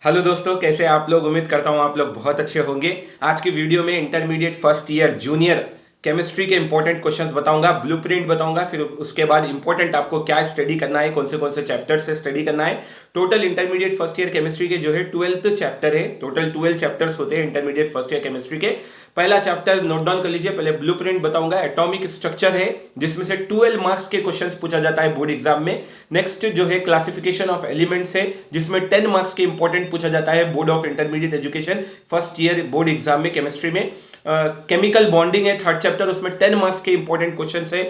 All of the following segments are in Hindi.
हेलो दोस्तों, कैसे आप लोग। उम्मीद करता हूँ आप लोग बहुत अच्छे होंगे। आज की वीडियो में intermediate first year junior chemistry के इंपॉर्टेंट क्वेश्चंस बताऊंगा, ब्लूप्रिंट बताऊंगा, फिर उसके बाद इंपॉर्टेंट आपको क्या स्टडी करना है, कौन से चैप्टर से स्टडी करना है। Total intermediate first year chemistry के जो है 12th चैप्टर है। टोटल 12 चैप्टर्स होते हैं इंटरमीडिएट फर्स्ट ईयर केमिस्ट्री के। पहला चैप्टर नोट डाउन कर लीजिए। पहले ब्लूप्रिंट बताऊंगा, एटॉमिक स्ट्रक्चर है जिसमें से 12 मार्क्स के क्वेश्चंस पूछा जाता है बोर्ड एग्जाम में। नेक्स्ट जो है क्लासिफिकेशन ऑफ एलिमेंट्स है जिसमें 10 मार्क्स के इंपॉर्टेंट पूछा जाता है board of intermediate education first year board exam में केमिस्ट्री में। केमिकल बॉन्डिंग है थर्ड चैप्टर, उसमें 10 मार्क्स के इंपॉर्टेंट क्वेश्चंस है।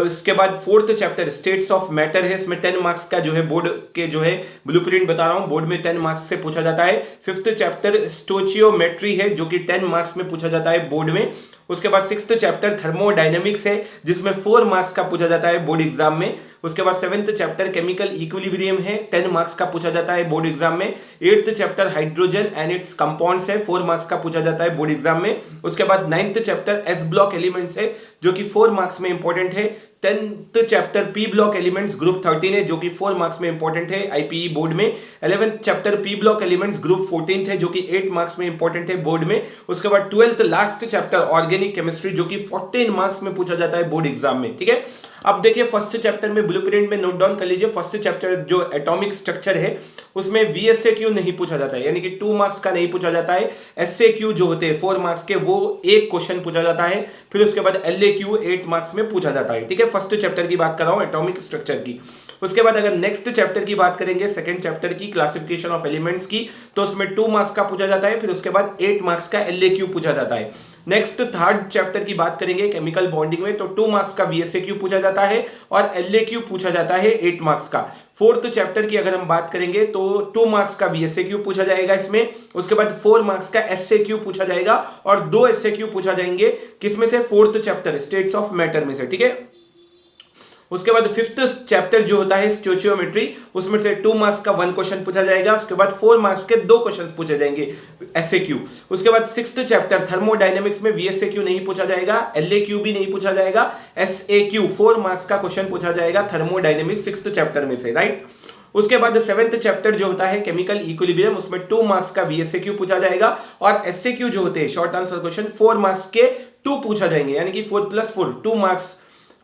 इसके बाद fourth chapter states of matter है, इसमें 10 मार्क्स का जो है बोर्ड के जो है ब्लूप्रिंट बता रहा हूं, बोर्ड में 10 मार्क्स से पूछा जाता है। फिफ्थ चैप्टर स्टोचियोमेट्री है जो कि 10 मार्क्स में पूछा जाता है बोर्ड में। उसके बाद सिक्स्थ चैप्टर थर्मोडायनेमिक्स है जिसमें 4 मार्क्स का पूछा जाता है बोर्ड एग्जाम में। उसके बाद सेवेंथ चैप्टर केमिकल इक्विलिब्रियम है, 10 मार्क्स का पूछा जाता है बोर्ड एग्जाम में। Eighth chapter hydrogen and it's compounds है, 4 मार्क्स का पूछा जाता है बोर्ड एग्जाम में। उसके बाद ninth chapter S block elements है जो कि 4 मार्क्स में इंपॉर्टेंट है। 10th chapter P block elements group 13 है जो कि 4 मार्क्स में इंपॉर्टेंट है आईपीई बोर्ड में। 11th chapter P block elements group 14 है जो कि 8 मार्क्स में इंपॉर्टेंट है बोर्ड में। उसके बाद 12th last chapter organic chemistry जो कि 14 मार्क्स में पूछा जाता है बोर्ड एग्जाम में। ठीक है, अब देखिए फर्स्ट चैप्टर में ब्लूप्रिंट में नोट डाउन कर लीजिए। फर्स्ट चैप्टर जो एटॉमिक स्ट्रक्चर है उसमें वीएसएक्यू नहीं पूछा जाता है, यानी कि 2 मार्क्स का नहीं पूछा जाता है। एसएक्यू जो होते हैं 4 मार्क्स के वो एक क्वेश्चन पूछा जाता है। फिर उसके बाद एलएक्यू 8 मार्क्स में पूछा जाता है। ठीक है, फर्स्ट चैप्टर की बात कर रहा हूं एटॉमिक स्ट्रक्चर की। उसके बाद अगर नेक्स्ट चैप्टर की बात करेंगे, सेकंड चैप्टर की क्लासिफिकेशन ऑफ एलिमेंट्स की, तो उसमें 2 मार्क्स का पूछा जाता है। फिर उसके बाद 8 मार्क्स का एलएक्यू पूछा जाता है। नेक्स्ट थर्ड चैप्टर की बात करेंगे केमिकल बॉन्डिंग में, तो 2 मार्क्स का वीएसएक्यू पूछा जाता है और एलएक्यू पूछा जाता है 8 मार्क्स का। फोर्थ चैप्टर की अगर हम बात करेंगे तो 2 मार्क्स का वीएसएक्यू पूछा जाएगा इसमें। उसके बाद 4 मार्क्स का एसएक्यू पूछा जाएगा और 2 एसएक्यू पूछा जाएंगे किसमें से, fourth chapter states of matter में से। ठीक है, उसके बाद फिफ्थ चैप्टर जो होता है स्टोचियोमेट्री, उसमें से 2 मार्क्स का 1 क्वेश्चन पूछा जाएगा। उसके बाद 4 मार्क्स के 2 क्वेश्चन पूछे जाएंगे एसएक्यू। उसके बाद सिक्स्थ चैप्टर थर्मोडायनेमिक्स में वीएसएक्यू नहीं पूछा जाएगा, एलएक्यू भी नहीं पूछा जाएगा, एसएक्यू 4 मार्क्स का क्वेश्चन पूछा जाएगा थर्मोडायनेमिक्स सिक्स्थ चैप्टर में से, राइट। उसके बाद सेवेंथ चैप्टर जो होता है केमिकल इक्विलिब्रियम, उसमें 2 मार्क्स का वीएसएक्यू पूछा जाएगा और एसएक्यू जो होते हैं शॉर्ट आंसर क्वेश्चन 4 मार्क्स के 2 पूछा जाएंगे, यानी कि 4 + 4 2 मार्क्स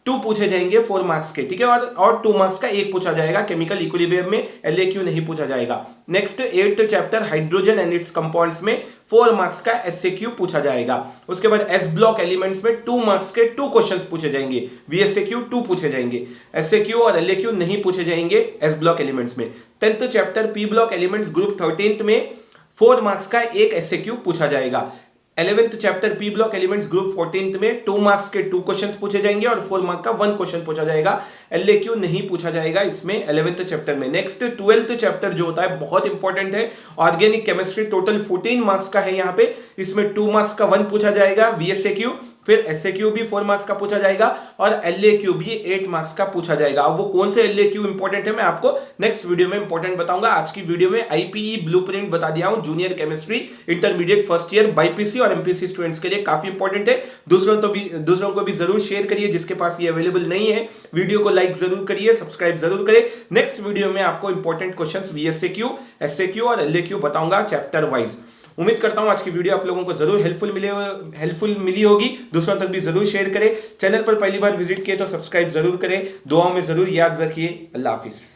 2 पूछे जाएंगे 4 मार्क्स के। ठीक है, और 2 मार्क्स का 1 पूछा जाएगा केमिकल इक्विलिब्रियम में, एलएक्यू नहीं पूछा जाएगा। Next 8th chapter hydrogen and it's compounds में 4 मार्क्स का एसएक्यू पूछा जाएगा। उसके बाद एस ब्लॉक एलिमेंट्स में 2 मार्क्स के 2 क्वेश्चंस पूछे जाएंगे, वीएसएक्यू 2 पूछे जाएंगे, एसएक्यू और एलएक्यू नहीं पूछे जाएंगे एस ब्लॉक एलिमेंट्स में। 10th chapter P block elements group 13 में 4 मार्क्स का 1 एसएक्यू पूछा जाएगा। 11th chapter P block elements group 14 में 2 मार्क्स के 2 क्वेश्चंस पूछे जाएंगे और 4 मार्क का 1 क्वेश्चन पूछा जाएगा, एलएक्यू नहीं पूछा जाएगा इसमें 11th चैप्टर में। नेक्स्ट 12th चैप्टर जो होता है बहुत इंपॉर्टेंट है, ऑर्गेनिक केमिस्ट्री, टोटल 14 मार्क्स का है यहाँ पे। इसमें 2 मार्क्स का 1 पूछा जाएगा वीएसएक्यू, फिर एसएक्यू भी 4 मार्क्स का पूछा जाएगा और एलएक्यू भी 8 मार्क्स का पूछा जाएगा। अब वो कौन से एलएक्यू इंपॉर्टेंट है मैं आपको नेक्स्ट वीडियो में इंपॉर्टेंट बताऊंगा। आज की वीडियो में आईपीई ब्लूप्रिंट बता दिया हूं junior chemistry intermediate first year BiPC और एमपीसी स्टूडेंट्स के लिए काफी इंपॉर्टेंट है। दूसरों को भी जरूर शेयर करिए जिसके पास ये अवेलेबल नहीं है। वीडियो को लाइक जरूर करिए, सब्सक्राइब जरूर करें। नेक्स्ट वीडियो में आपको इंपॉर्टेंट क्वेश्चंस वीएसएक्यू, एसएक्यू और एलएक्यू बताऊंगा चैप्टर वाइज। उम्मीद करता हूं आज की वीडियो आप लोगों को जरूर हेल्पफुल मिली होगी। दूसरों तक भी जरूर शेयर करें। चैनल पर पहली बार विजिट किए तो सब्सक्राइब जरूर करें। दुआओं में जरूर याद रखिए। अल्लाह हाफिज।